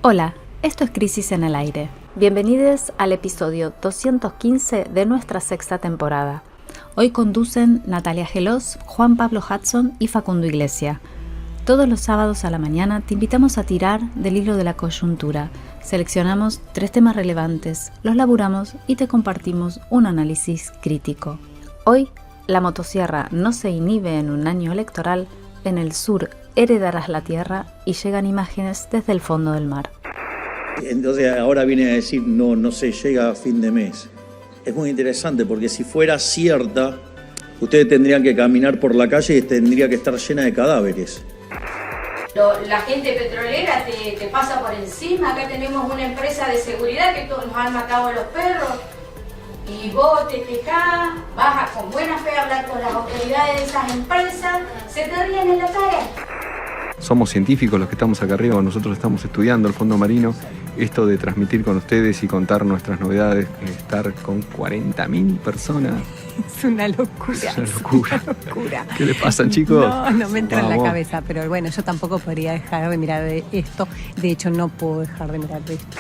Hola, esto es Crisis en el Aire. Bienvenidos al episodio 215 de nuestra sexta temporada. Hoy conducen Natalia Gelos, Juan Pablo Hudson y Facundo Iglesia. Todos los sábados a la mañana te invitamos a tirar del hilo de la coyuntura. Seleccionamos 3 temas relevantes, los laburamos y te compartimos un análisis crítico. Hoy, la motosierra no se inhibe en un año electoral. En el sur heredarás la tierra y llegan imágenes desde el fondo del mar. Entonces ahora viene a decir, no se llega a fin de mes. Es muy interesante porque si fuera cierta, ustedes tendrían que caminar por la calle y tendría que estar llena de cadáveres. La gente petrolera te pasa por encima. Acá tenemos una empresa de seguridad que todos nos han matado a los perros. Y vos te quejás, vas con buena fe a hablar con las autoridades de esas empresas, se te ríen en la cara. Somos científicos los que estamos acá arriba, nosotros estamos estudiando el fondo marino. Esto de transmitir con ustedes y contar nuestras novedades, estar con 40.000 personas. Es una locura. Es una locura. Es una locura. ¿Qué le pasan, chicos? No me entra en la Vamos. cabeza, pero bueno, yo tampoco podría dejar de mirar de esto. De hecho, no puedo dejar de mirar de esto.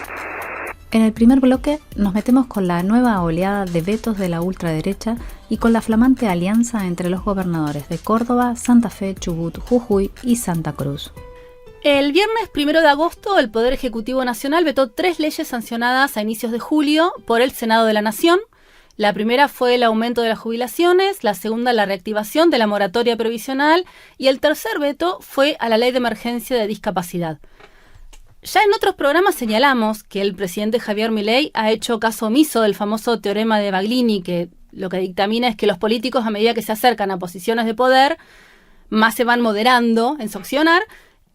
En el primer bloque nos metemos con la nueva oleada de vetos de la ultraderecha y con la flamante alianza entre los gobernadores de Córdoba, Santa Fe, Chubut, Jujuy y Santa Cruz. El viernes 1 de agosto, el Poder Ejecutivo Nacional vetó 3 leyes sancionadas a inicios de julio por el Senado de la Nación. La primera fue el aumento de las jubilaciones, la segunda la reactivación de la moratoria provisional y el tercer veto fue a la Ley de Emergencia de Discapacidad. Ya en otros programas señalamos que el presidente Javier Milei ha hecho caso omiso del famoso teorema de Baglini, que lo que dictamina es que los políticos, a medida que se acercan a posiciones de poder, más se van moderando en su accionar.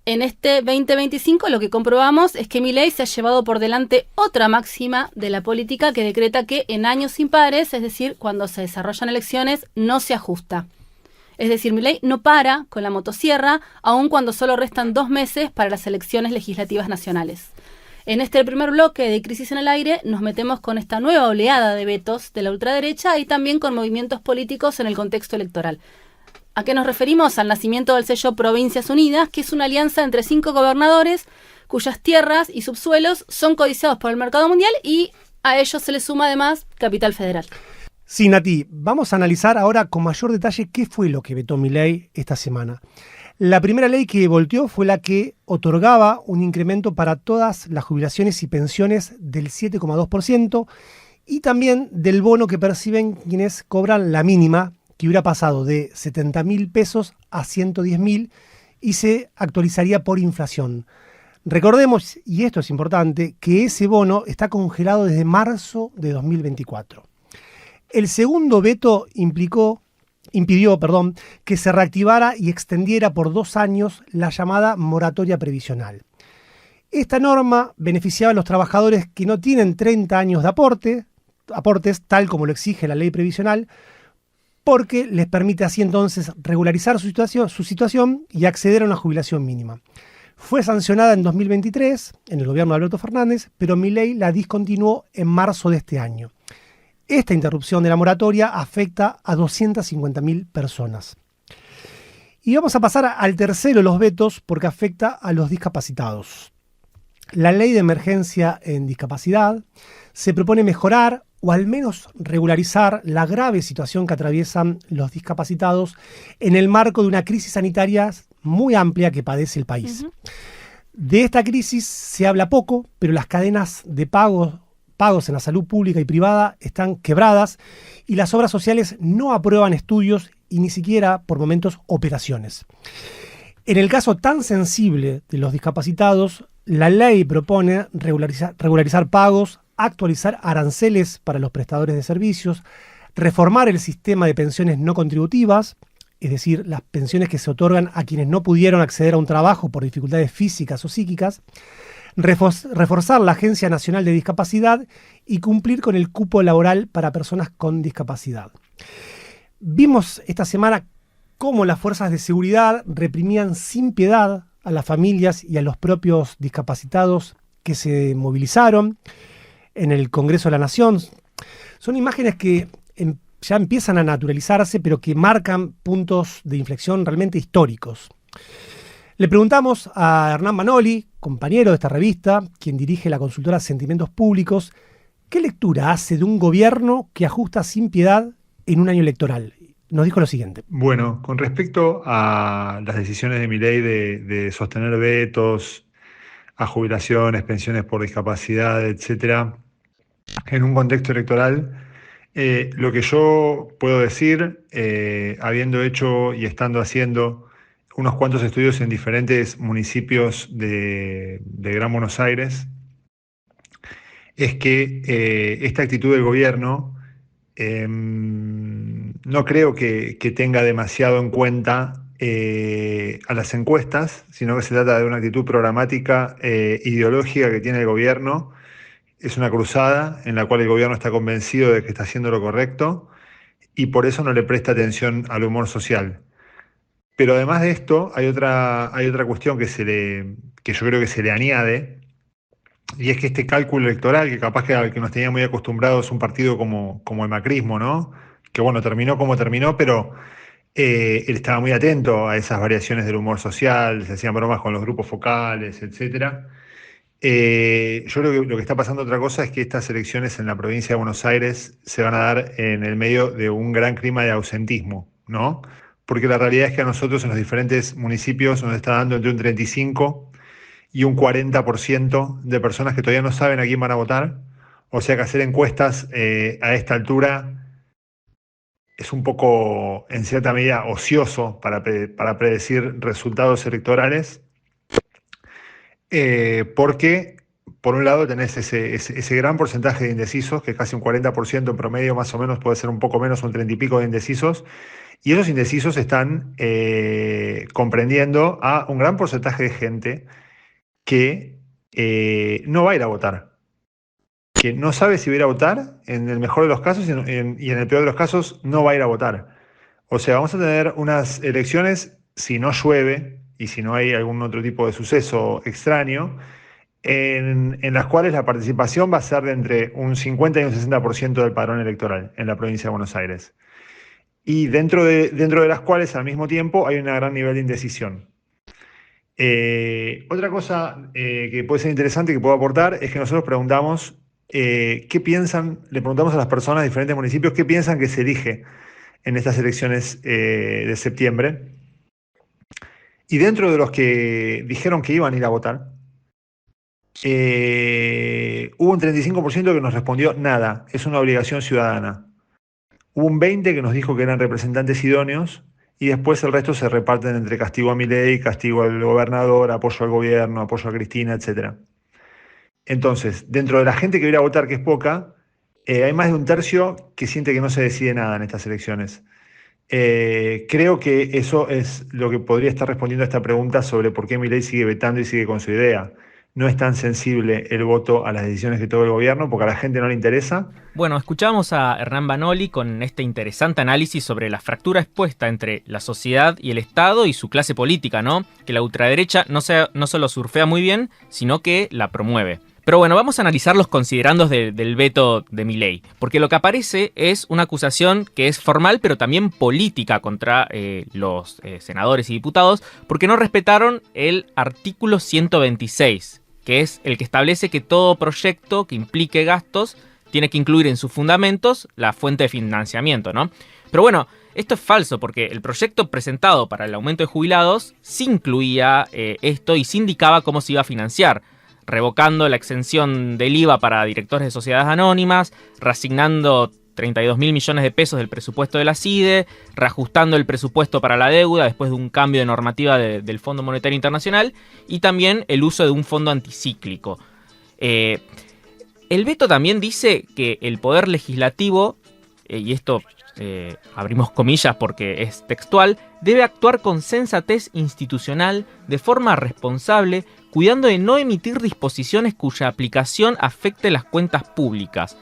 En este 2025 lo que comprobamos es que Milei se ha llevado por delante otra máxima de la política que decreta que en años impares, es decir, cuando se desarrollan elecciones, no se ajusta. Es decir, Milei no para con la motosierra, aun cuando solo restan 2 meses para las elecciones legislativas nacionales. En este primer bloque de Crisis en el Aire nos metemos con esta nueva oleada de vetos de la ultraderecha y también con movimientos políticos en el contexto electoral. ¿A qué nos referimos? Al nacimiento del sello Provincias Unidas, que es una alianza entre 5 gobernadores cuyas tierras y subsuelos son codiciados por el mercado mundial y a ellos se les suma además Capital Federal. Sí, Nati, vamos a analizar ahora con mayor detalle qué fue lo que vetó Milei esta semana. La primera ley que volteó fue la que otorgaba un incremento para todas las jubilaciones y pensiones del 7,2% y también del bono que perciben quienes cobran la mínima, que hubiera pasado de 70.000 pesos a 110.000 y se actualizaría por inflación. Recordemos, y esto es importante, que ese bono está congelado desde marzo de 2024. El segundo veto impidió que se reactivara y extendiera por 2 años la llamada moratoria previsional. Esta norma beneficiaba a los trabajadores que no tienen 30 años de aportes, tal como lo exige la ley previsional, porque les permite así entonces regularizar su situación y acceder a una jubilación mínima. Fue sancionada en 2023 en el gobierno de Alberto Fernández, pero Milei la discontinuó en marzo de este año. Esta interrupción de la moratoria afecta a 250.000 personas. Y vamos a pasar al tercero de los vetos porque afecta a los discapacitados. La Ley de Emergencia en Discapacidad se propone mejorar o al menos regularizar la grave situación que atraviesan los discapacitados en el marco de una crisis sanitaria muy amplia que padece el país. De esta crisis se habla poco, pero las cadenas de pagos en la salud pública y privada están quebradas y las obras sociales no aprueban estudios y ni siquiera, por momentos, operaciones. En el caso tan sensible de los discapacitados, la ley propone regularizar pagos, actualizar aranceles para los prestadores de servicios, reformar el sistema de pensiones no contributivas, es decir, las pensiones que se otorgan a quienes no pudieron acceder a un trabajo por dificultades físicas o psíquicas, reforzar la Agencia Nacional de Discapacidad y cumplir con el cupo laboral para personas con discapacidad. Vimos esta semana cómo las fuerzas de seguridad reprimían sin piedad a las familias y a los propios discapacitados que se movilizaron en el Congreso de la Nación. Son imágenes que ya empiezan a naturalizarse, pero que marcan puntos de inflexión realmente históricos. Le preguntamos a Hernán Manoli, compañero de esta revista, quien dirige la consultora Sentimientos Públicos, ¿qué lectura hace de un gobierno que ajusta sin piedad en un año electoral? Nos dijo lo siguiente. Bueno, con respecto a las decisiones de Milei de sostener vetos a jubilaciones, pensiones por discapacidad, etcétera, en un contexto electoral, lo que yo puedo decir, habiendo hecho y estando haciendo unos cuantos estudios en diferentes municipios de Gran Buenos Aires, es que esta actitud del gobierno no creo que tenga demasiado en cuenta a las encuestas, sino que se trata de una actitud programática, ideológica que tiene el gobierno. Es una cruzada en la cual el gobierno está convencido de que está haciendo lo correcto y por eso no le presta atención al humor social. Pero además de esto, hay otra cuestión que yo creo que se le añade, y es que este cálculo electoral, que capaz que al que nos tenía muy acostumbrados un partido como el macrismo, ¿no? Que bueno, terminó como terminó, pero él estaba muy atento a esas variaciones del humor social, se hacían bromas con los grupos focales, etcétera. Yo creo que lo que está pasando otra cosa es que estas elecciones en la provincia de Buenos Aires se van a dar en el medio de un gran clima de ausentismo, ¿no? Porque la realidad es que a nosotros en los diferentes municipios nos está dando entre un 35 y un 40% de personas que todavía no saben a quién van a votar. O sea que hacer encuestas a esta altura es un poco, en cierta medida, ocioso para predecir resultados electorales. Porque, por un lado, tenés ese gran porcentaje de indecisos, que es casi un 40% en promedio, más o menos, puede ser un poco menos, un 30 y pico de indecisos, y esos indecisos están comprendiendo a un gran porcentaje de gente que no va a ir a votar, que no sabe si va a ir a votar, en el mejor de los casos, y en el peor de los casos no va a ir a votar. O sea, vamos a tener unas elecciones, si no llueve, y si no hay algún otro tipo de suceso extraño, en las cuales la participación va a ser de entre un 50 y un 60% del padrón electoral en la provincia de Buenos Aires. Y dentro de las cuales, al mismo tiempo, hay un gran nivel de indecisión. Otra cosa que puede ser interesante, que puedo aportar, es que nosotros preguntamos qué piensan, le preguntamos a las personas de diferentes municipios qué piensan que se elige en estas elecciones de septiembre. Y dentro de los que dijeron que iban a ir a votar, hubo un 35% que nos respondió nada, es una obligación ciudadana. Hubo un 20% que nos dijo que eran representantes idóneos y después el resto se reparten entre castigo a Milei, castigo al gobernador, apoyo al gobierno, apoyo a Cristina, etc. Entonces, dentro de la gente que va a ir a votar, que es poca, hay más de un tercio que siente que no se decide nada en estas elecciones. Creo que eso es lo que podría estar respondiendo a esta pregunta sobre por qué Milei sigue vetando y sigue con su idea. No es tan sensible el voto a las decisiones que toma el gobierno porque a la gente no le interesa. Bueno, escuchamos a Hernán Manoli con este interesante análisis sobre la fractura expuesta entre la sociedad y el Estado y su clase política, ¿no? Que la ultraderecha no solo surfea muy bien, sino que la promueve. Pero bueno, vamos a analizar los considerandos del veto de Milei, porque lo que aparece es una acusación que es formal, pero también política contra los senadores y diputados, porque no respetaron el artículo 126, que es el que establece que todo proyecto que implique gastos tiene que incluir en sus fundamentos la fuente de financiamiento, ¿no? Pero bueno, esto es falso, porque el proyecto presentado para el aumento de jubilados sí incluía esto y sí indicaba cómo se iba a financiar, revocando la exención del IVA para directores de sociedades anónimas, reasignando 32.000 millones de pesos del presupuesto de la CIDE, reajustando el presupuesto para la deuda después de un cambio de normativa del Fondo Monetario Internacional y también el uso de un fondo anticíclico. El veto también dice que el poder legislativo, y esto abrimos comillas porque es textual, debe actuar con sensatez institucional, de forma responsable, cuidando de no emitir disposiciones cuya aplicación afecte las cuentas públicas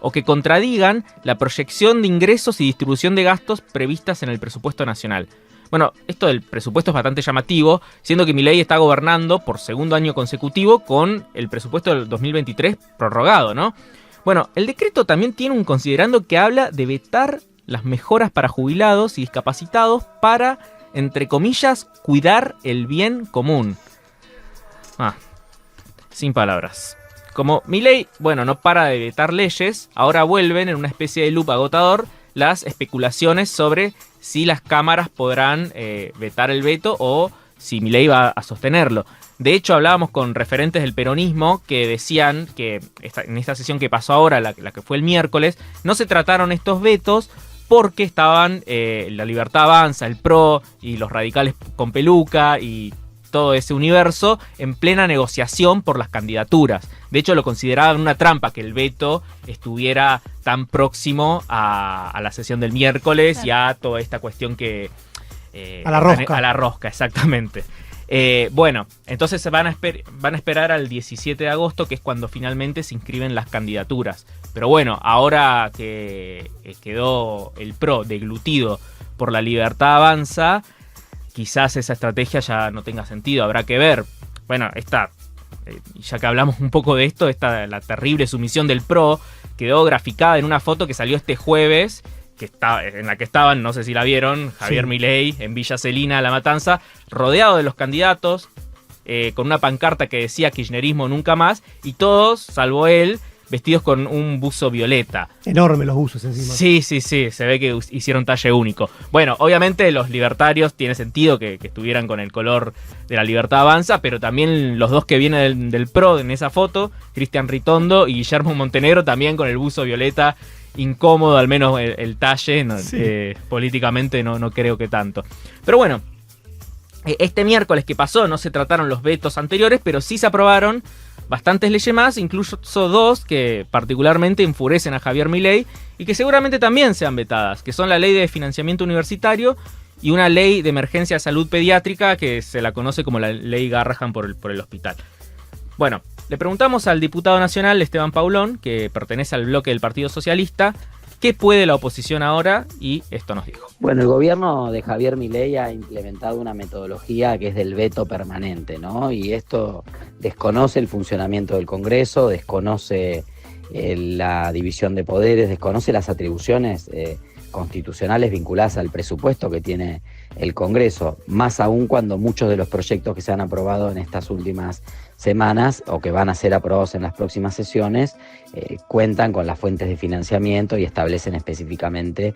o que contradigan la proyección de ingresos y distribución de gastos previstas en el presupuesto nacional. Bueno, esto del presupuesto es bastante llamativo, siendo que Milei está gobernando por segundo año consecutivo con el presupuesto del 2023 prorrogado, ¿no? Bueno, el decreto también tiene un considerando que habla de vetar las mejoras para jubilados y discapacitados para entre comillas, cuidar el bien común. Sin palabras. Como Milei, no para de vetar leyes, ahora vuelven en una especie de loop agotador las especulaciones sobre si las cámaras podrán vetar el veto o si Milei va a sostenerlo. De hecho, hablábamos con referentes del peronismo que decían que en esta sesión que pasó ahora, la que fue el miércoles, no se trataron estos vetos porque estaban La Libertad Avanza, el PRO y los radicales con peluca y todo ese universo en plena negociación por las candidaturas. De hecho, lo consideraban una trampa que el veto estuviera tan próximo a la sesión del miércoles, claro, y a toda esta cuestión que... a la rosca. A la rosca, exactamente. Entonces van a esperar al 17 de agosto, que es cuando finalmente se inscriben las candidaturas. Pero ahora que quedó el PRO deglutido por La Libertad Avanza, quizás esa estrategia ya no tenga sentido, habrá que ver. Ya que hablamos un poco de esto, la terrible sumisión del PRO quedó graficada en una foto que salió este jueves, en la que estaban, no sé si la vieron, Javier Milei en Villa Celina, La Matanza, rodeado de los candidatos, con una pancarta que decía kirchnerismo nunca más, y todos, salvo él, vestidos con un buzo violeta. Enorme los buzos encima. Sí, se ve que hicieron talle único. Obviamente los libertarios tiene sentido que estuvieran con el color de La Libertad Avanza, pero también los dos que vienen del PRO en esa foto, Cristian Ritondo y Guillermo Montenegro, también con el buzo violeta, incómodo, al menos el talle, políticamente no creo que tanto. Pero este miércoles que pasó no se trataron los vetos anteriores, pero sí se aprobaron bastantes leyes más, incluso dos que particularmente enfurecen a Javier Milei y que seguramente también sean vetadas, que son la ley de financiamiento universitario y una ley de emergencia de salud pediátrica que se la conoce como la ley Garrahan por el hospital. Le preguntamos al diputado nacional Esteban Paulón, que pertenece al bloque del Partido Socialista, ¿qué puede la oposición ahora? Y esto nos dijo. El gobierno de Javier Milei ha implementado una metodología que es del veto permanente, ¿no? Y esto desconoce el funcionamiento del Congreso, desconoce la división de poderes, desconoce las atribuciones constitucionales vinculadas al presupuesto que tiene el Congreso, más aún cuando muchos de los proyectos que se han aprobado en estas últimas semanas o que van a ser aprobados en las próximas sesiones cuentan con las fuentes de financiamiento y establecen específicamente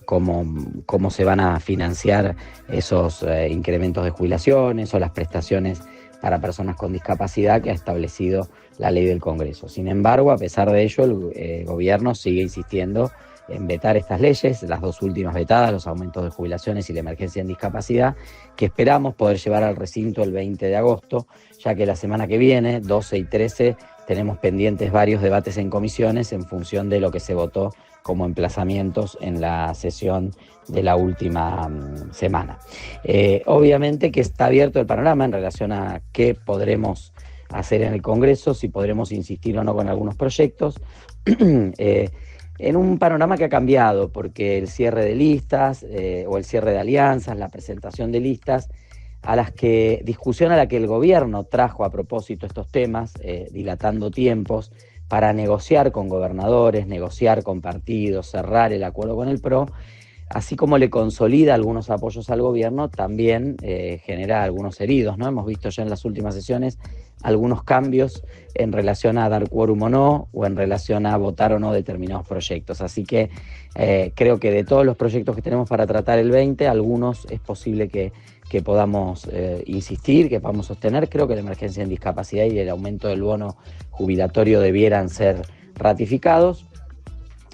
cómo se van a financiar esos incrementos de jubilaciones o las prestaciones para personas con discapacidad que ha establecido la ley del Congreso. Sin embargo, a pesar de ello, el gobierno sigue insistiendo en vetar estas leyes, las dos últimas vetadas, los aumentos de jubilaciones y la emergencia en discapacidad, que esperamos poder llevar al recinto el 20 de agosto, ya que la semana que viene, 12 y 13, tenemos pendientes varios debates en comisiones en función de lo que se votó como emplazamientos en la sesión de la última semana. Obviamente que está abierto el panorama en relación a qué podremos hacer en el Congreso, si podremos insistir o no con algunos proyectos. En un panorama que ha cambiado, porque el cierre de listas o el cierre de alianzas, la presentación de listas, discusión a la que el gobierno trajo a propósito estos temas, dilatando tiempos, para negociar con gobernadores, negociar con partidos, cerrar el acuerdo con el PRO, así como le consolida algunos apoyos al gobierno, también genera algunos heridos, ¿no? Hemos visto ya en las últimas sesiones algunos cambios en relación a dar quórum o no, o en relación a votar o no determinados proyectos. Así que creo que de todos los proyectos que tenemos para tratar el 20, algunos es posible que podamos insistir, que podamos sostener. Creo que la emergencia en discapacidad y el aumento del bono jubilatorio debieran ser ratificados.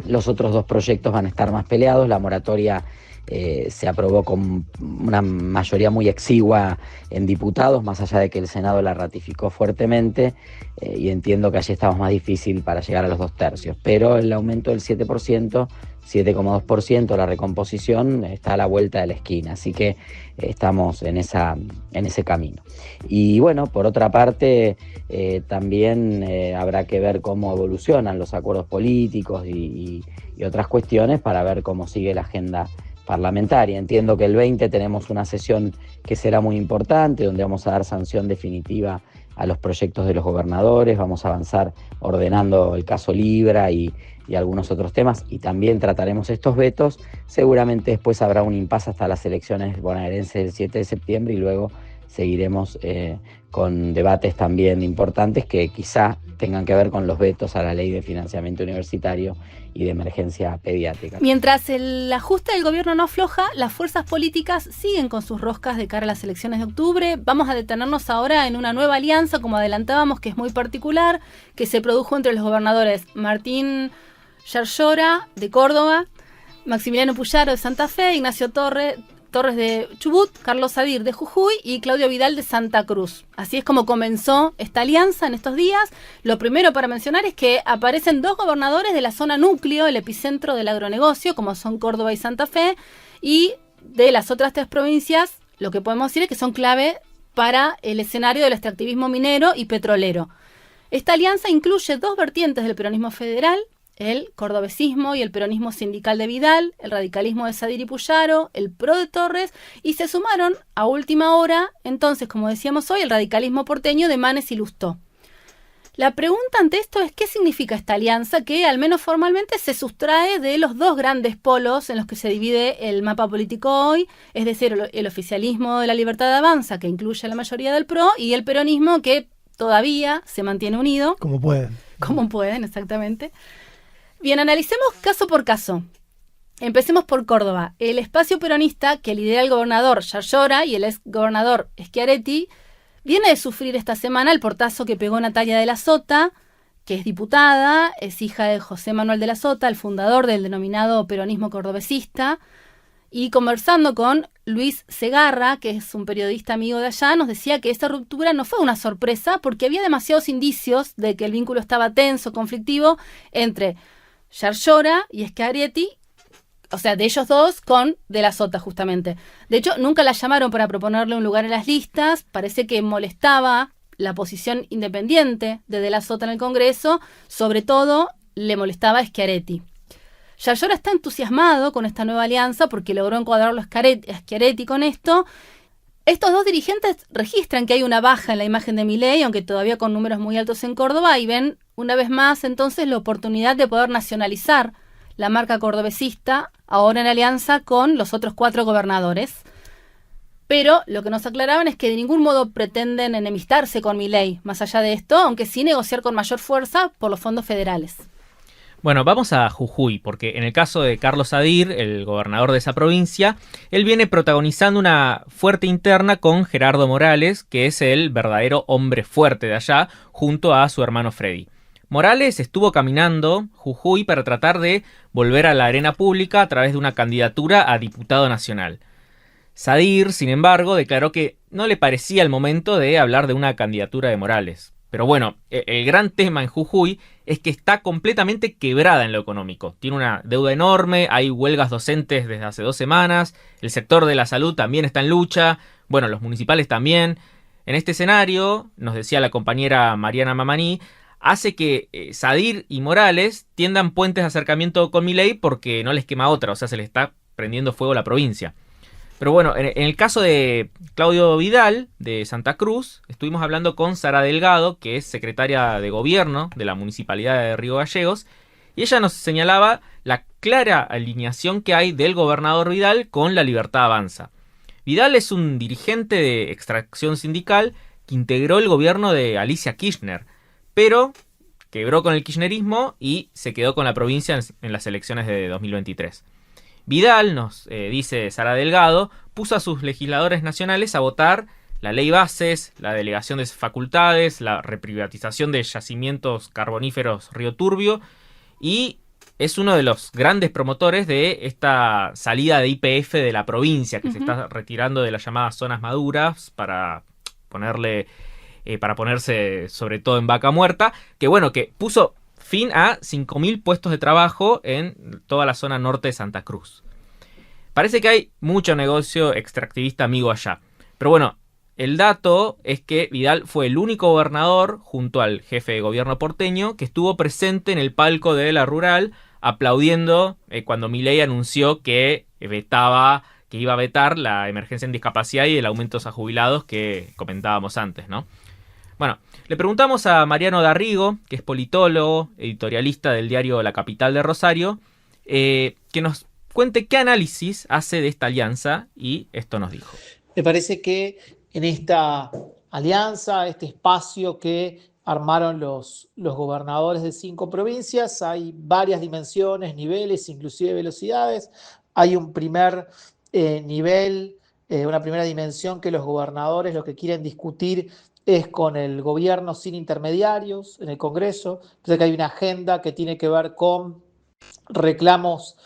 Los otros dos proyectos van a estar más peleados. La moratoria se aprobó con una mayoría muy exigua en diputados, más allá de que el Senado la ratificó fuertemente, y entiendo que allí estamos más difícil para llegar a los 2/3. Pero el aumento del 7%, 7,2%, la recomposición, está a la vuelta de la esquina. Así que estamos en ese camino. Y por otra parte, también habrá que ver cómo evolucionan los acuerdos políticos y otras cuestiones para ver cómo sigue la agenda parlamentaria. Entiendo que el 20 tenemos una sesión que será muy importante, donde vamos a dar sanción definitiva a los proyectos de los gobernadores, vamos a avanzar ordenando el caso Libra y algunos otros temas, y también trataremos estos vetos. Seguramente después habrá un impasse hasta las elecciones bonaerenses del 7 de septiembre y luego seguiremos con debates también importantes que quizá tengan que ver con los vetos a la ley de financiamiento universitario y de emergencia pediátrica. Mientras el ajuste del gobierno no afloja, las fuerzas políticas siguen con sus roscas de cara a las elecciones de octubre. Vamos a detenernos ahora en una nueva alianza, como adelantábamos, que es muy particular, que se produjo entre los gobernadores Martín Yarlora de Córdoba, Maximiliano Puyaro de Santa Fe, Ignacio Torres de Chubut, Carlos Sadir de Jujuy y Claudio Vidal de Santa Cruz. Así es como comenzó esta alianza en estos días. Lo primero para mencionar es que aparecen 2 gobernadores de la zona núcleo, el epicentro del agronegocio, como son Córdoba y Santa Fe, y de las otras 3 provincias, lo que podemos decir es que son clave para el escenario del extractivismo minero y petrolero. Esta alianza incluye 2 vertientes del peronismo federal, el cordobesismo y el peronismo sindical de Vidal, el radicalismo de Sadir y Puyaro, el PRO de Torres, y se sumaron a última hora, entonces, como decíamos hoy, el radicalismo porteño de Manes y Lustó. La pregunta ante esto es ¿qué significa esta alianza que, al menos formalmente, se sustrae de los 2 grandes polos en los que se divide el mapa político hoy, es decir, el oficialismo de la Libertad de Avanza, que incluye a la mayoría del PRO, y el peronismo que todavía se mantiene unido? Como pueden. Como pueden, exactamente. Bien, analicemos caso por caso. Empecemos por Córdoba. El espacio peronista que lidera el gobernador Yarlora y el ex gobernador Schiaretti viene de sufrir esta semana el portazo que pegó Natalia de la Sota, que es diputada, es hija de José Manuel de la Sota, el fundador del denominado peronismo cordobesista, y conversando con Luis Segarra, que es un periodista amigo de allá, nos decía que esta ruptura no fue una sorpresa porque había demasiados indicios de que el vínculo estaba tenso, conflictivo, entre Yarlora y Schiaretti, o sea, de ellos 2 con De la Sota, justamente. De hecho, nunca la llamaron para proponerle un lugar en las listas. Parece que molestaba la posición independiente de la Sota en el Congreso. Sobre todo, le molestaba a Schiaretti. Yarlora está entusiasmado con esta nueva alianza porque logró encuadrarlo a Schiaretti con esto. Estos 2 dirigentes registran que hay una baja en la imagen de Milei, aunque todavía con números muy altos en Córdoba, y ven una vez más entonces la oportunidad de poder nacionalizar la marca cordobesista, ahora en alianza con los otros 4 gobernadores. Pero lo que nos aclaraban es que de ningún modo pretenden enemistarse con Milei, más allá de esto, aunque sí negociar con mayor fuerza por los fondos federales. Bueno, vamos a Jujuy, porque en el caso de Carlos Sadir, el gobernador de esa provincia, él viene protagonizando una fuerte interna con Gerardo Morales, que es el verdadero hombre fuerte de allá, junto a su hermano Freddy. Morales estuvo caminando Jujuy para tratar de volver a la arena pública a través de una candidatura a diputado nacional. Sadir, sin embargo, declaró que no le parecía el momento de hablar de una candidatura de Morales. Pero bueno, el gran tema en Jujuy es que está completamente quebrada en lo económico. Tiene una deuda enorme, hay huelgas docentes desde hace 2 semanas, el sector de la salud también está en lucha, bueno, los municipales también. En este escenario, nos decía la compañera Mariana Mamani, hace que Sadir y Morales tiendan puentes de acercamiento con Milei porque no les quema otra, o sea, se les está prendiendo fuego la provincia. Pero bueno, en el caso de Claudio Vidal, de Santa Cruz, estuvimos hablando con Sara Delgado, que es secretaria de gobierno de la Municipalidad de Río Gallegos, y ella nos señalaba la clara alineación que hay del gobernador Vidal con la Libertad Avanza. Vidal es un dirigente de extracción sindical que integró el gobierno de Alicia Kirchner, pero quebró con el kirchnerismo y se quedó con la provincia en las elecciones de 2023. Vidal, nos dice Sara Delgado, puso a sus legisladores nacionales a votar la ley bases, la delegación de facultades, la reprivatización de yacimientos carboníferos Río Turbio, y es uno de los grandes promotores de esta salida de YPF de la provincia, que se está retirando de las llamadas zonas maduras para ponerse sobre todo en vaca muerta, que bueno, que puso fin a 5.000 puestos de trabajo en toda la zona norte de Santa Cruz. Parece que hay mucho negocio extractivista amigo allá. Pero bueno, el dato es que Vidal fue el único gobernador, junto al jefe de gobierno porteño, que estuvo presente en el palco de la Rural, aplaudiendo cuando Milei anunció que iba a vetar la emergencia en discapacidad y el aumento a jubilados que comentábamos antes, ¿no? Bueno, le preguntamos a Mariano Darrigo, que es politólogo, editorialista del diario La Capital de Rosario, que nos cuente qué análisis hace de esta alianza, y esto nos dijo. Me parece que en esta alianza, este espacio que armaron los gobernadores de 5 provincias, hay varias dimensiones, niveles, inclusive velocidades. Hay un primer nivel, una primera dimensión que los gobernadores lo que quieren discutir es con el gobierno sin intermediarios en el Congreso. Entonces que hay una agenda que tiene que ver con reclamos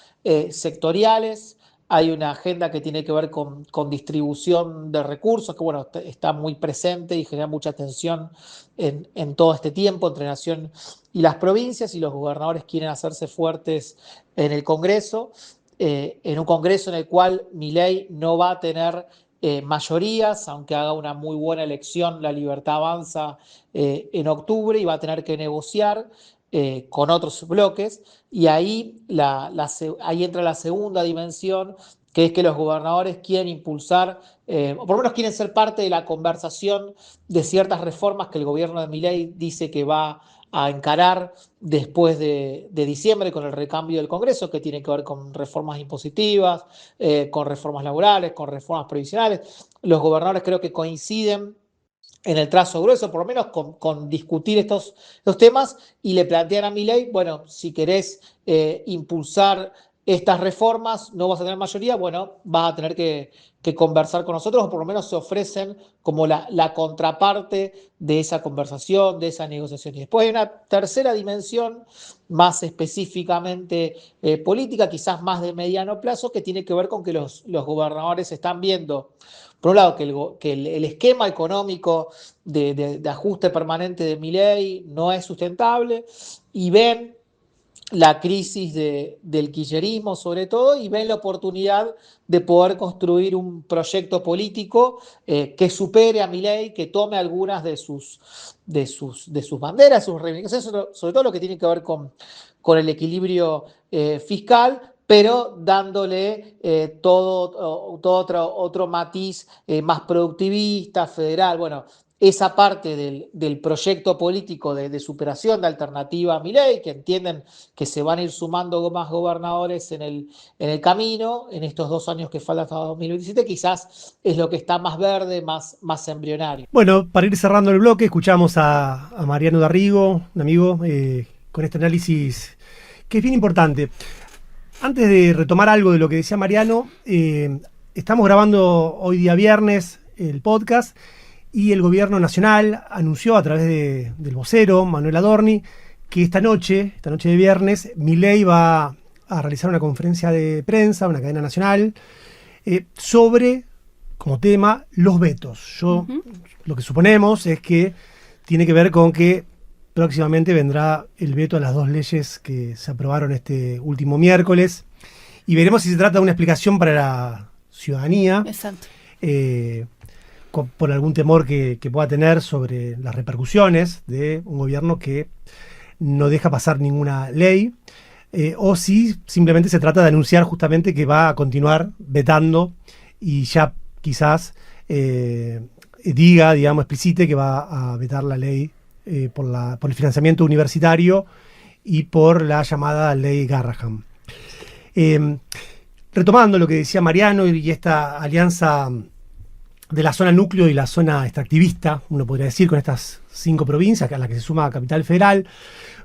sectoriales, hay una agenda que tiene que ver con distribución de recursos, que bueno, está muy presente y genera mucha tensión en todo este tiempo entre Nación y las provincias, y los gobernadores quieren hacerse fuertes en el Congreso, en un Congreso en el cual Milei no va a tener mayorías, aunque haga una muy buena elección, La Libertad Avanza en octubre, y va a tener que negociar con otros bloques, y ahí entra la segunda dimensión, que es que los gobernadores quieren impulsar, o por lo menos quieren ser parte de la conversación de ciertas reformas que el gobierno de Milei dice que va a encarar después de diciembre con el recambio del Congreso, que tiene que ver con reformas impositivas, con reformas laborales, con reformas previsionales. Los gobernadores creo que coinciden en el trazo grueso, por lo menos con discutir estos temas, y le plantean a Milei, bueno, si querés impulsar estas reformas, no vas a tener mayoría, bueno, vas a tener que conversar con nosotros, o por lo menos se ofrecen como la contraparte de esa conversación, de esa negociación. Y después hay una tercera dimensión, más específicamente política, quizás más de mediano plazo, que tiene que ver con que los gobernadores están viendo, por un lado, que el esquema económico de ajuste permanente de Milei no es sustentable, y ven la crisis del kirchnerismo sobre todo, y ven la oportunidad de poder construir un proyecto político que supere a Milei, que tome algunas de sus banderas, sus reivindicaciones, sobre todo lo que tiene que ver con el equilibrio fiscal, pero dándole todo otro matiz más productivista, federal. Bueno, esa parte del proyecto político de superación, de alternativa a Milei, que entienden que se van a ir sumando más gobernadores en el camino, en estos 2 años que faltan hasta 2027, quizás es lo que está más verde, más embrionario. Bueno, para ir cerrando el bloque, escuchamos a Mariano Darrigo, un amigo, con este análisis que es bien importante. Antes de retomar algo de lo que decía Mariano, estamos grabando hoy día viernes el podcast, y el gobierno nacional anunció a través del vocero, Manuel Adorni, que esta noche de viernes, Milei va a realizar una conferencia de prensa, una cadena nacional, sobre, como tema, los vetos. Lo que suponemos es que tiene que ver con que próximamente vendrá el veto a las 2 leyes que se aprobaron este último miércoles, y veremos si se trata de una explicación para la ciudadanía. Exacto. Por algún temor que pueda tener sobre las repercusiones de un gobierno que no deja pasar ninguna ley, o si simplemente se trata de anunciar justamente que va a continuar vetando, y ya quizás explicite que va a vetar la ley por el financiamiento universitario y por la llamada ley Garrahan. Retomando lo que decía Mariano y esta alianza de la zona núcleo y la zona extractivista, uno podría decir, con estas 5 provincias a las que se suma Capital Federal.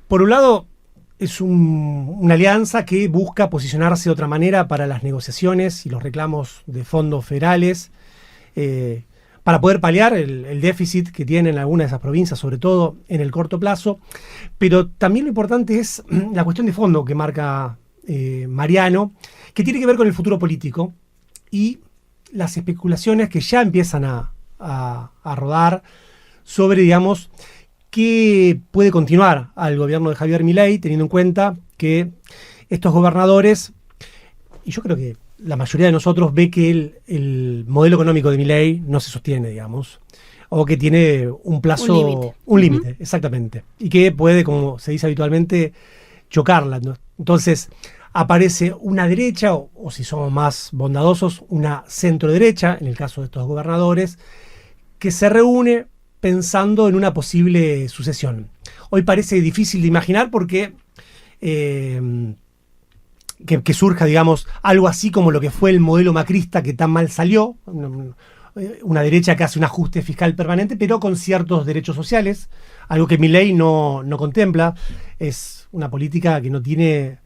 Por un lado, es una alianza que busca posicionarse de otra manera para las negociaciones y los reclamos de fondos federales, para poder paliar el déficit que tienen algunas de esas provincias, sobre todo en el corto plazo. Pero también lo importante es la cuestión de fondo que marca Mariano, que tiene que ver con el futuro político y las especulaciones que ya empiezan a rodar sobre, digamos, qué puede continuar al gobierno de Javier Milei, teniendo en cuenta que estos gobernadores, y yo creo que la mayoría de nosotros ve que el modelo económico de Milei no se sostiene, digamos, o que tiene un plazo, un límite, exactamente, y que puede, como se dice habitualmente, chocarla, ¿no? Entonces aparece una derecha, o si somos más bondadosos, una centro derecha, en el caso de estos gobernadores, que se reúne pensando en una posible sucesión. Hoy parece difícil de imaginar porque que surja, digamos, algo así como lo que fue el modelo macrista que tan mal salió, una derecha que hace un ajuste fiscal permanente, pero con ciertos derechos sociales, algo que Milei no contempla. Es una política que no tira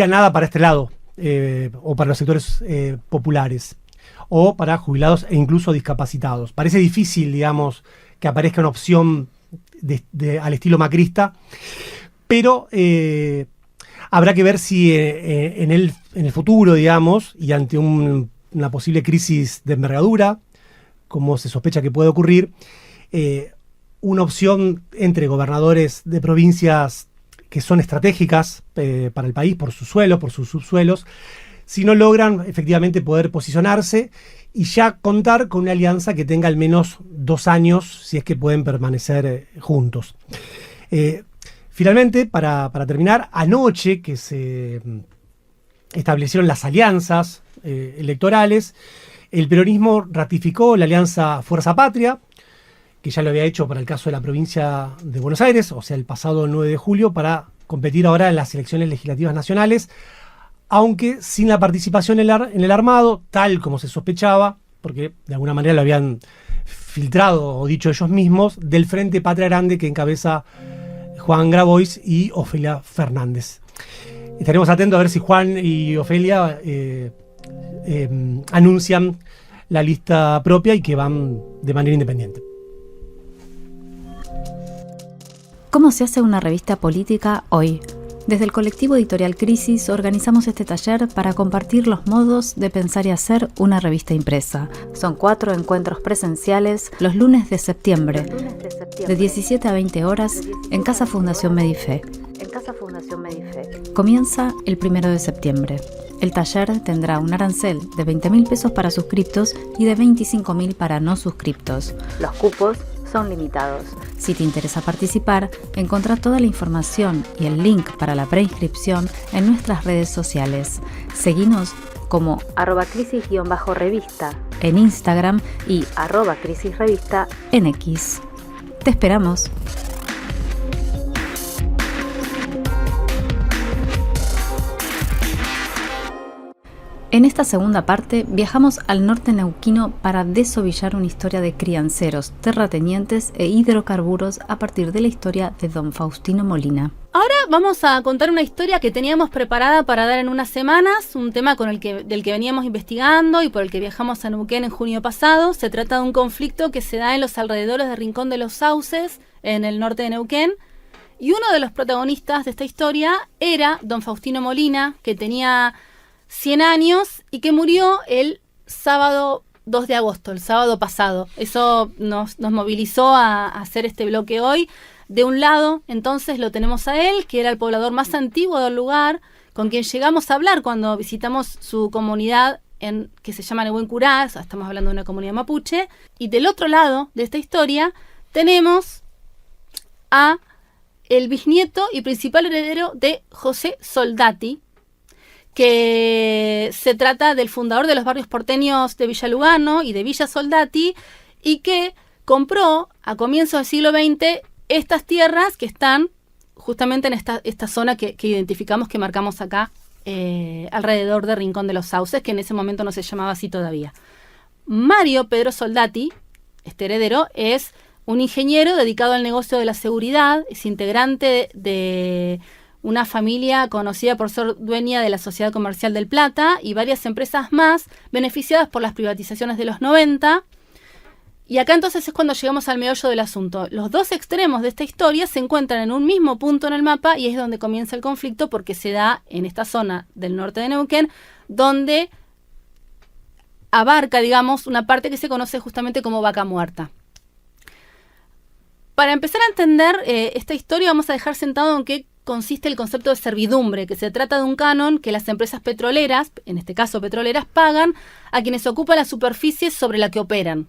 nada para este lado, o para los sectores populares, o para jubilados e incluso discapacitados. Parece difícil, digamos, que aparezca una opción al estilo macrista, pero habrá que ver si en el futuro, digamos, y ante una posible crisis de envergadura, como se sospecha que puede ocurrir, una opción entre gobernadores de provincias que son estratégicas para el país por su suelo, por sus subsuelos, si no logran efectivamente poder posicionarse y ya contar con una alianza que tenga al menos 2 años, si es que pueden permanecer juntos. Finalmente, para terminar, anoche que se establecieron las alianzas electorales, el peronismo ratificó la alianza Fuerza Patria, que ya lo había hecho para el caso de la provincia de Buenos Aires, o sea, el pasado 9 de julio, para competir ahora en las elecciones legislativas nacionales, aunque sin la participación en el armado, tal como se sospechaba, porque de alguna manera lo habían filtrado o dicho ellos mismos, del Frente Patria Grande que encabeza Juan Grabois y Ofelia Fernández. Estaremos atentos a ver si Juan y Ofelia anuncian la lista propia y que van de manera independiente. ¿Cómo se hace una revista política hoy? Desde el colectivo editorial Crisis organizamos este taller para compartir los modos de pensar y hacer una revista impresa. Son 4 encuentros presenciales los lunes de septiembre, de 17 a 20 horas, en Casa Fundación Medife. Comienza el 1 de septiembre. El taller tendrá un arancel de 20.000 pesos para suscriptos y de 25.000 para no suscriptos. Los cupos son limitados. Si te interesa participar, encontrá toda la información y el link para la preinscripción en nuestras redes sociales. Seguinos como @crisis_revista en Instagram y @crisisrevista en X. Te esperamos. En esta segunda parte viajamos al norte neuquino para desovillar una historia de crianceros, terratenientes e hidrocarburos a partir de la historia de don Faustino Molina. Ahora vamos a contar una historia que teníamos preparada para dar en unas semanas, un tema del que veníamos investigando y por el que viajamos a Neuquén en junio pasado. Se trata de un conflicto que se da en los alrededores de Rincón de los Sauces, en el norte de Neuquén. Y uno de los protagonistas de esta historia era don Faustino Molina, que tenía 100 años y que murió el sábado 2 de agosto, el sábado pasado. Eso nos movilizó a hacer este bloque hoy. De un lado, entonces, lo tenemos a él, que era el poblador más antiguo del lugar, con quien llegamos a hablar cuando visitamos su comunidad que se llama Nehuen Curá, estamos hablando de una comunidad mapuche. Y del otro lado de esta historia tenemos a el bisnieto y principal heredero de José Soldati, que se trata del fundador de los barrios porteños de Villa Lugano y de Villa Soldati, y que compró a comienzos del siglo XX estas tierras que están justamente en esta zona que identificamos, que marcamos acá, alrededor de Rincón de los Sauces, que en ese momento no se llamaba así todavía. Mario Pedro Soldati, este heredero, es un ingeniero dedicado al negocio de la seguridad, es integrante de una familia conocida por ser dueña de la Sociedad Comercial del Plata y varias empresas más beneficiadas por las privatizaciones de los 90. Y acá entonces es cuando llegamos al meollo del asunto. Los dos extremos de esta historia se encuentran en un mismo punto en el mapa y es donde comienza el conflicto, porque se da en esta zona del norte de Neuquén, donde abarca, digamos, una parte que se conoce justamente como Vaca Muerta. Para empezar a entender esta historia, vamos a dejar sentado en qué consiste el concepto de servidumbre, que se trata de un canon que las empresas petroleras, en este caso petroleras, pagan a quienes ocupan la superficie sobre la que operan.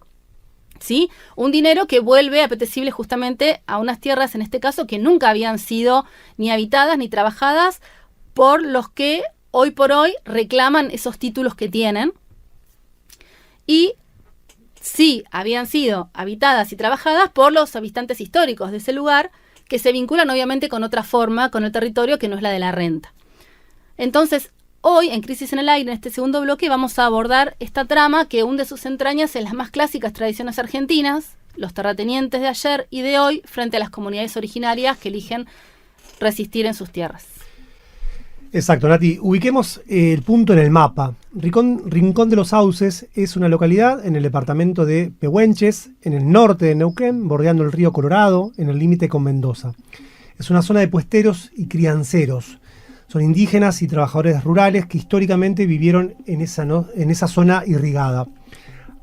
¿Sí? Un dinero que vuelve apetecible justamente a unas tierras, en este caso, que nunca habían sido ni habitadas ni trabajadas por los que hoy por hoy reclaman esos títulos que tienen. Y sí habían sido habitadas y trabajadas por los habitantes históricos de ese lugar, que se vinculan obviamente con otra forma, con el territorio que no es la de la renta. Entonces, hoy, en Crisis en el Aire, en este segundo bloque, vamos a abordar esta trama que hunde sus entrañas en las más clásicas tradiciones argentinas, los terratenientes de ayer y de hoy, frente a las comunidades originarias que eligen resistir en sus tierras. Exacto, Nati. Ubiquemos el punto en el mapa. Rincón de los Sauces es una localidad en el departamento de Pehuenches, en el norte de Neuquén, bordeando el río Colorado, en el límite con Mendoza. Es una zona de puesteros y crianceros. Son indígenas y trabajadores rurales que históricamente vivieron en esa zona irrigada.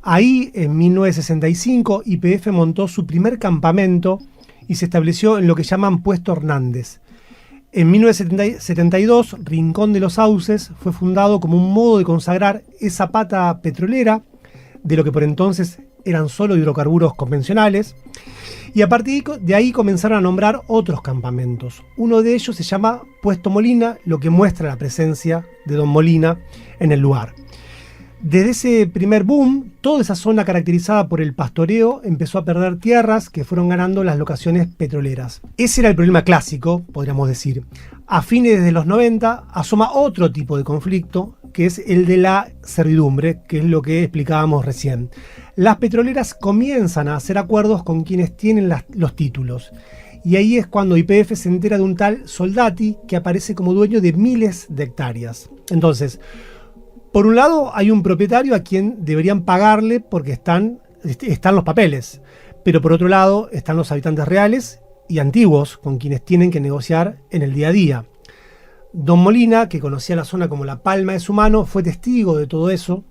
Ahí, en 1965, YPF montó su primer campamento y se estableció en lo que llaman Puesto Hernández. En 1972, Rincón de los Sauces fue fundado como un modo de consagrar esa pata petrolera de lo que por entonces eran solo hidrocarburos convencionales, y a partir de ahí comenzaron a nombrar otros campamentos. Uno de ellos se llama Puesto Molina, lo que muestra la presencia de Don Molina en el lugar. Desde ese primer boom, toda esa zona caracterizada por el pastoreo empezó a perder tierras que fueron ganando las locaciones petroleras. Ese era el problema clásico, podríamos decir. A fines de los 90 asoma otro tipo de conflicto, que es el de la servidumbre, que es lo que explicábamos recién. Las petroleras comienzan a hacer acuerdos con quienes tienen los títulos. Y ahí es cuando YPF se entera de un tal Soldati que aparece como dueño de miles de hectáreas. Entonces, por un lado hay un propietario a quien deberían pagarle porque están los papeles, pero por otro lado están los habitantes reales y antiguos con quienes tienen que negociar en el día a día. Don Molina, que conocía la zona como la palma de su mano, fue testigo de todo eso,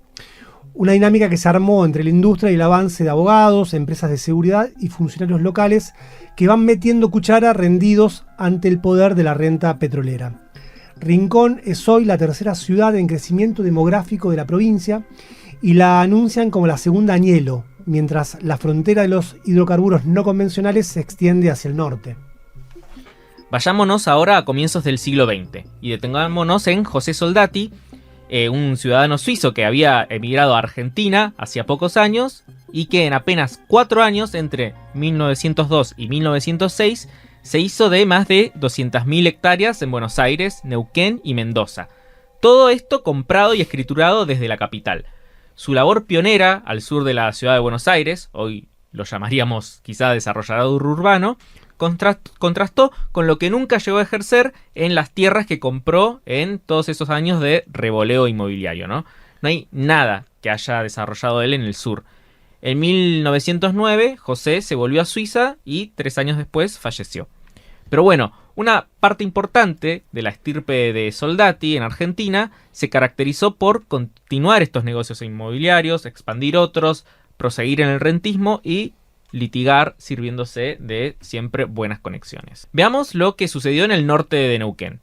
una dinámica que se armó entre la industria y el avance de abogados, empresas de seguridad y funcionarios locales que van metiendo cuchara rendidos ante el poder de la renta petrolera. Rincón es hoy la tercera ciudad en crecimiento demográfico de la provincia y la anuncian como la segunda Añelo, mientras la frontera de los hidrocarburos no convencionales se extiende hacia el norte. Vayámonos ahora a comienzos del siglo XX y detengámonos en José Soldati, un ciudadano suizo que había emigrado a Argentina hacía pocos años y que en apenas 4 años, entre 1902 y 1906, se hizo de más de 200.000 hectáreas en Buenos Aires, Neuquén y Mendoza. Todo esto comprado y escriturado desde la capital. Su labor pionera al sur de la ciudad de Buenos Aires, hoy lo llamaríamos quizá desarrollador urbano, contrastó con lo que nunca llegó a ejercer en las tierras que compró en todos esos años de revoleo inmobiliario, ¿no? No hay nada que haya desarrollado él en el sur. En 1909, José se volvió a Suiza y 3 años después falleció. Pero bueno, una parte importante de la estirpe de Soldati en Argentina se caracterizó por continuar estos negocios inmobiliarios, expandir otros, proseguir en el rentismo y litigar sirviéndose de siempre buenas conexiones. Veamos lo que sucedió en el norte de Neuquén.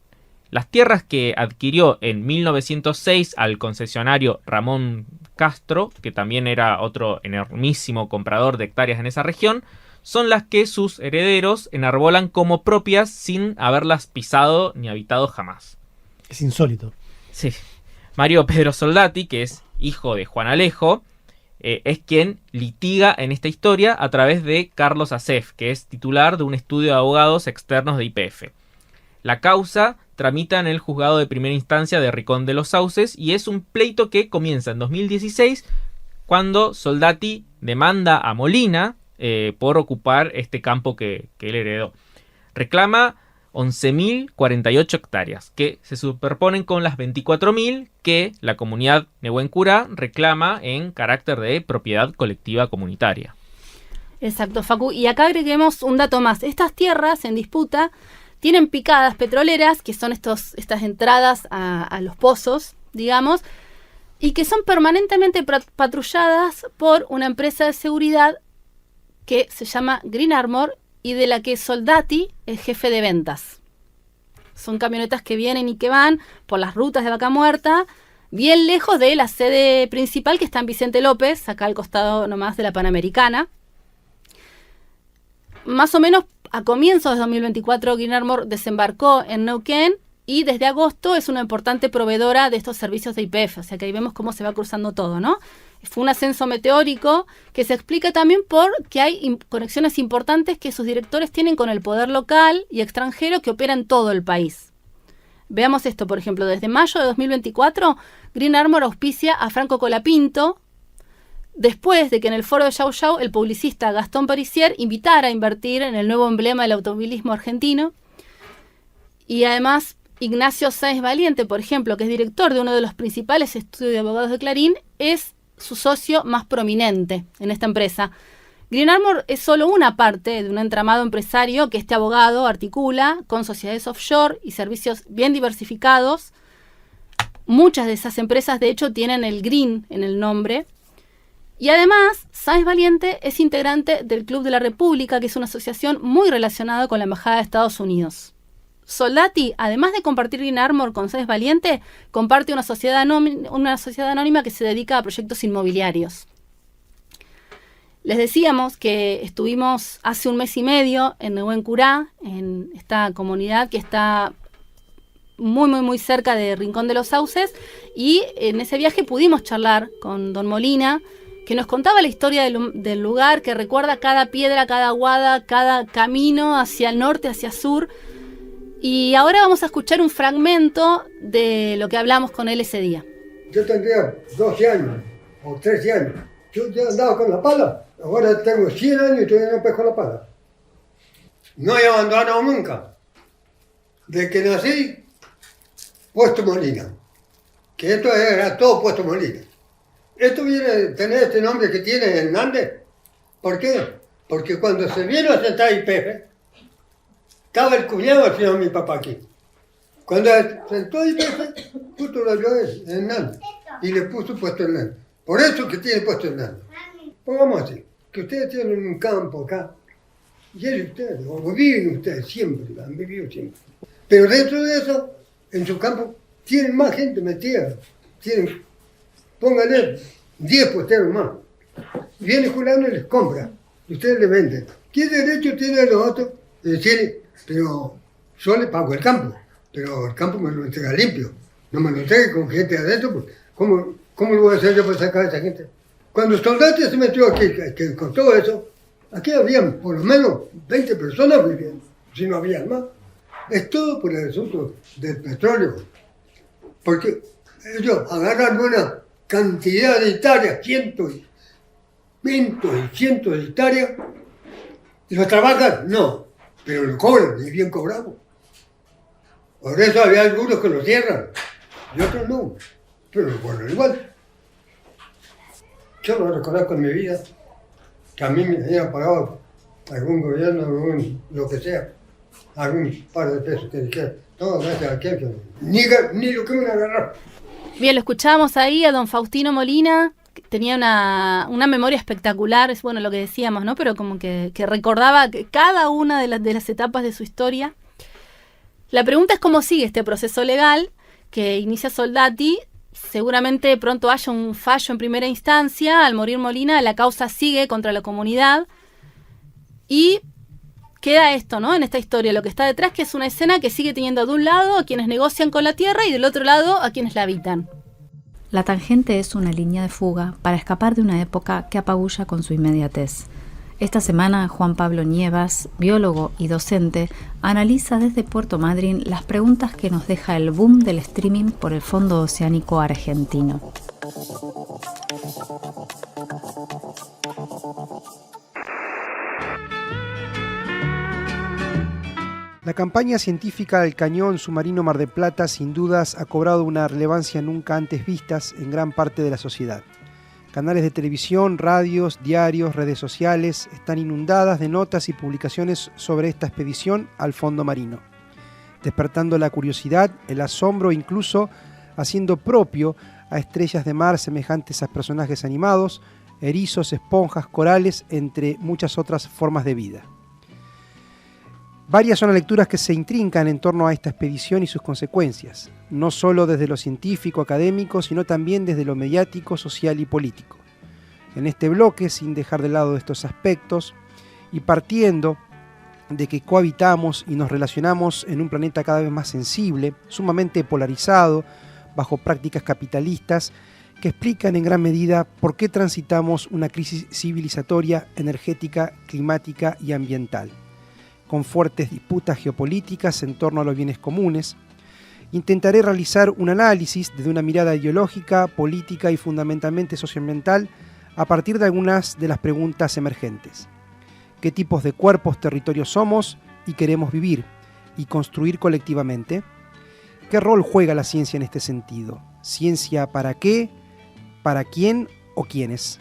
Las tierras que adquirió en 1906 al concesionario Ramón Castro, que también era otro enormísimo comprador de hectáreas en esa región, son las que sus herederos enarbolan como propias sin haberlas pisado ni habitado jamás. Es insólito. Sí. Mario Pedro Soldati, que es hijo de Juan Alejo, es quien litiga en esta historia a través de Carlos Acef, que es titular de un estudio de abogados externos de YPF. La causa tramita en el juzgado de primera instancia de Rincón de los Sauces y es un pleito que comienza en 2016 cuando Soldati demanda a Molina por ocupar este campo que él heredó. Reclama 11.048 hectáreas que se superponen con las 24.000 que la comunidad Nehuen-Curá reclama en carácter de propiedad colectiva comunitaria. Exacto, Facu. Y acá agreguemos un dato más. Estas tierras en disputa tienen picadas petroleras, que son estas entradas a los pozos, digamos, y que son permanentemente patrulladas por una empresa de seguridad que se llama Green Armor y de la que Soldati es jefe de ventas. Son camionetas que vienen y que van por las rutas de Vaca Muerta, bien lejos de la sede principal que está en Vicente López, acá al costado nomás de la Panamericana. Más o menos a comienzos de 2024, Green Armor desembarcó en Neuquén y desde agosto es una importante proveedora de estos servicios de YPF. O sea que ahí vemos cómo se va cruzando todo, ¿no? Fue un ascenso meteórico que se explica también por que hay conexiones importantes que sus directores tienen con el poder local y extranjero que opera en todo el país. Veamos esto, por ejemplo, desde mayo de 2024, Green Armor auspicia a Franco Colapinto, después de que en el foro de Yau Yau el publicista Gastón Parisier invitara a invertir en el nuevo emblema del automovilismo argentino. Y además Ignacio Sáenz Valiente, por ejemplo, que es director de uno de los principales estudios de abogados de Clarín, es su socio más prominente en esta empresa. Green Armor es solo una parte de un entramado empresario que este abogado articula con sociedades offshore y servicios bien diversificados. Muchas de esas empresas, de hecho, tienen el Green en el nombre. Y además, Sáenz Valiente es integrante del Club de la República, que es una asociación muy relacionada con la Embajada de Estados Unidos. Soldati, además de compartir Green Armor con Sáenz Valiente, comparte una sociedad anónima que se dedica a proyectos inmobiliarios. Les decíamos que estuvimos hace un mes y medio en Nehuencurá, en esta comunidad que está muy cerca de Rincón de los Sauces, y en ese viaje pudimos charlar con don Molina, que nos contaba la historia del lugar, que recuerda cada piedra, cada aguada, cada camino hacia el norte, hacia el sur. Y ahora vamos a escuchar un fragmento de lo que hablamos con él ese día. Yo tendría 12 años o 13 años. Yo ya andaba con la pala. Ahora tengo 100 años y todavía no pesco la pala. No he abandonado nunca. Desde que nací, Puesto Molina. Que esto era todo Puesto Molina. Esto viene a tener este nombre que tiene Hernández. ¿Por qué? Porque cuando se vino a sentar YPF, estaba el cuñado del señor mi papá aquí. Cuando sentó YPF, justo lo vio Hernández y le puso Puesto Hernández. Por eso que tiene Puesto Hernández. Pongamos así, que ustedes tienen un campo acá, y él ustedes, o viven ustedes siempre, han vivido siempre. Pero dentro de eso, en su campo, tienen más gente metida. Tienen, pónganle 10 puesteros más. Viene Juliano y les compra, y ustedes le venden. ¿Qué derecho tienen los otros? Pero yo le pago el campo, pero el campo me lo entrega limpio. No me lo entregue con gente adentro, porque ¿cómo lo voy a hacer yo para sacar a esa gente? Cuando Soldati se metió aquí, que con todo eso, aquí habían por lo menos 20 personas viviendo, si no había más. Es todo por el asunto del petróleo. Porque ellos agarran una cantidad de hectáreas, cientos y cientos de hectáreas, y lo trabajan, no, pero lo cobran, y bien cobrado. Por eso había algunos que lo cierran, y otros no, pero lo cobran igual. Yo lo reconozco en mi vida, que a mí me hayan pagado algún gobierno, lo que sea, algún par de pesos que dijera, no, gracias a aquel, ni lo que me agarraron. Bien, lo escuchábamos ahí a don Faustino Molina, que tenía una memoria espectacular, es bueno lo que decíamos, ¿no? Pero como que recordaba cada una de las etapas de su historia. La pregunta es cómo sigue este proceso legal que inicia Soldati. Seguramente pronto haya un fallo en primera instancia. Al morir Molina, la causa sigue contra la comunidad. Y queda esto, ¿no? En esta historia, lo que está detrás, que es una escena que sigue teniendo de un lado a quienes negocian con la tierra y del otro lado a quienes la habitan. La tangente es una línea de fuga para escapar de una época que apabulla con su inmediatez. Esta semana, Juan Pablo Nievas, biólogo y docente, analiza desde Puerto Madryn las preguntas que nos deja el boom del streaming por el Fondo Oceánico Argentino. La campaña científica del cañón submarino Mar del Plata sin dudas ha cobrado una relevancia nunca antes vistas en gran parte de la sociedad. Canales de televisión, radios, diarios, redes sociales están inundadas de notas y publicaciones sobre esta expedición al fondo marino, despertando la curiosidad, el asombro, incluso haciendo propio a estrellas de mar semejantes a personajes animados, erizos, esponjas, corales, entre muchas otras formas de vida. Varias son las lecturas que se intrincan en torno a esta expedición y sus consecuencias, no solo desde lo científico, académico, sino también desde lo mediático, social y político. En este bloque, sin dejar de lado estos aspectos, y partiendo de que cohabitamos y nos relacionamos en un planeta cada vez más sensible, sumamente polarizado, bajo prácticas capitalistas que explican en gran medida por qué transitamos una crisis civilizatoria, energética, climática y ambiental, con fuertes disputas geopolíticas en torno a los bienes comunes. Intentaré realizar un análisis desde una mirada ideológica, política y fundamentalmente socioambiental a partir de algunas de las preguntas emergentes. ¿Qué tipos de cuerpos, territorios somos y queremos vivir y construir colectivamente? ¿Qué rol juega la ciencia en este sentido? ¿Ciencia para qué? ¿Para quién o quiénes?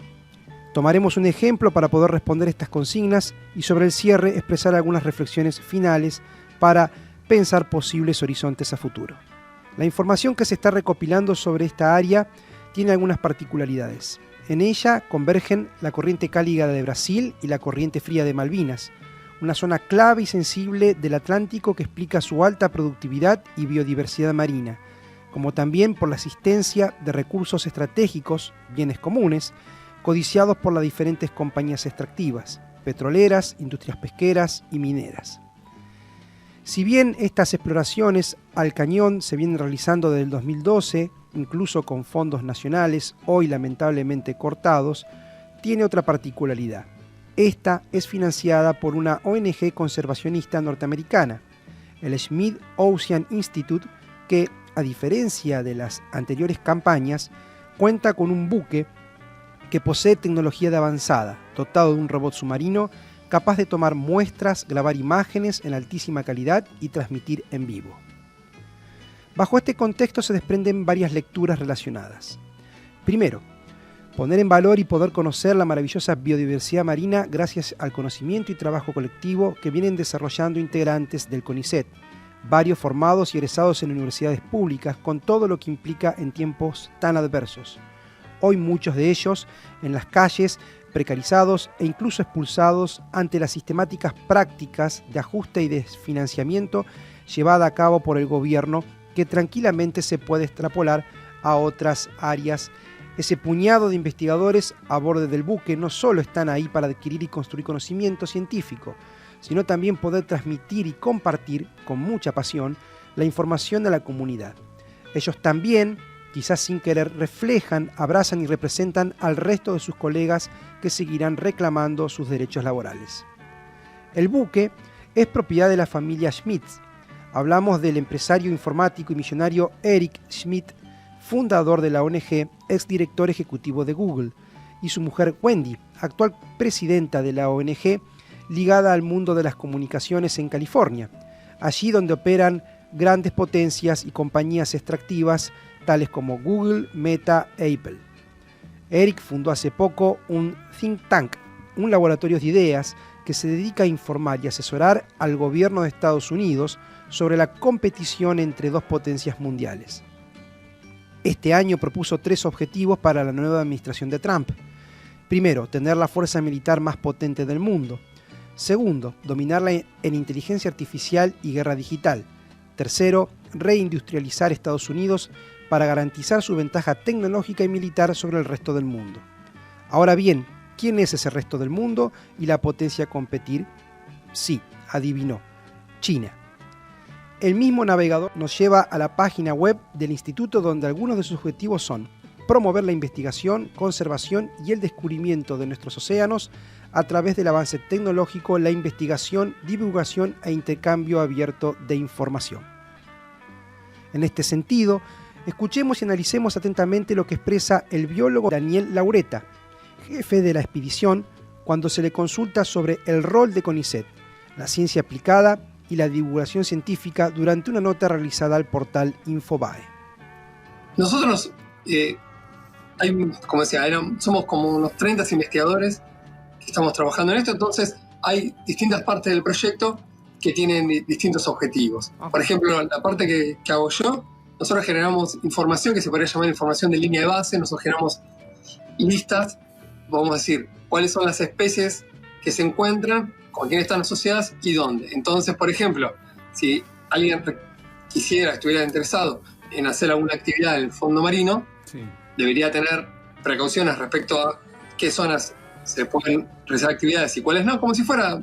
Tomaremos un ejemplo para poder responder estas consignas y sobre el cierre expresar algunas reflexiones finales para pensar posibles horizontes a futuro. La información que se está recopilando sobre esta área tiene algunas particularidades. En ella convergen la corriente cálida de Brasil y la corriente fría de Malvinas, una zona clave y sensible del Atlántico que explica su alta productividad y biodiversidad marina, como también por la existencia de recursos estratégicos, bienes comunes, codiciados por las diferentes compañías extractivas, petroleras, industrias pesqueras y mineras. Si bien estas exploraciones al cañón se vienen realizando desde el 2012, incluso con fondos nacionales, hoy lamentablemente cortados, tiene otra particularidad. Esta es financiada por una ONG conservacionista norteamericana, el Smith Ocean Institute, que, a diferencia de las anteriores campañas, cuenta con un buque que posee tecnología de avanzada, dotado de un robot submarino capaz de tomar muestras, grabar imágenes en altísima calidad y transmitir en vivo. Bajo este contexto se desprenden varias lecturas relacionadas. Primero, poner en valor y poder conocer la maravillosa biodiversidad marina gracias al conocimiento y trabajo colectivo que vienen desarrollando integrantes del CONICET, varios formados y egresados en universidades públicas, con todo lo que implica en tiempos tan adversos. Hoy muchos de ellos en las calles, precarizados e incluso expulsados ante las sistemáticas prácticas de ajuste y desfinanciamiento llevada a cabo por el gobierno, que tranquilamente se puede extrapolar a otras áreas. Ese puñado de investigadores a bordo del buque no solo están ahí para adquirir y construir conocimiento científico, sino también poder transmitir y compartir con mucha pasión la información de la comunidad. Ellos también, quizás sin querer, reflejan, abrazan y representan al resto de sus colegas que seguirán reclamando sus derechos laborales. El buque es propiedad de la familia Schmidt. Hablamos del empresario informático y millonario Eric Schmidt, fundador de la ONG, exdirector ejecutivo de Google, y su mujer Wendy, actual presidenta de la ONG, ligada al mundo de las comunicaciones en California, allí donde operan grandes potencias y compañías extractivas tales como Google, Meta e Apple. Eric fundó hace poco un think tank, un laboratorio de ideas que se dedica a informar y asesorar al gobierno de Estados Unidos sobre la competición entre dos potencias mundiales. Este año propuso 3 objetivos para la nueva administración de Trump. Primero, tener la fuerza militar más potente del mundo. Segundo, dominarla en inteligencia artificial y guerra digital. Tercero, reindustrializar Estados Unidos para garantizar su ventaja tecnológica y militar sobre el resto del mundo. Ahora bien, ¿quién es ese resto del mundo y la potencia a competir? Sí, adivinó, China. El mismo navegador nos lleva a la página web del instituto, donde algunos de sus objetivos son promover la investigación, conservación y el descubrimiento de nuestros océanos a través del avance tecnológico, la investigación, divulgación e intercambio abierto de información. En este sentido, escuchemos y analicemos atentamente lo que expresa el biólogo Daniel Laureta, jefe de la expedición, cuando se le consulta sobre el rol de CONICET, la ciencia aplicada y la divulgación científica durante una nota realizada al portal Infobae. Nosotros, somos como unos 30 investigadores que estamos trabajando en esto, entonces hay distintas partes del proyecto que tienen distintos objetivos. Por ejemplo, la parte que hago yo, nosotros generamos información que se podría llamar información de línea de base, nosotros generamos listas, vamos a decir, cuáles son las especies que se encuentran, con quién están asociadas y dónde. Entonces, por ejemplo, si alguien estuviera interesado en hacer alguna actividad en el fondo marino, debería tener precauciones respecto a qué zonas se pueden realizar actividades y cuáles no, como si fuera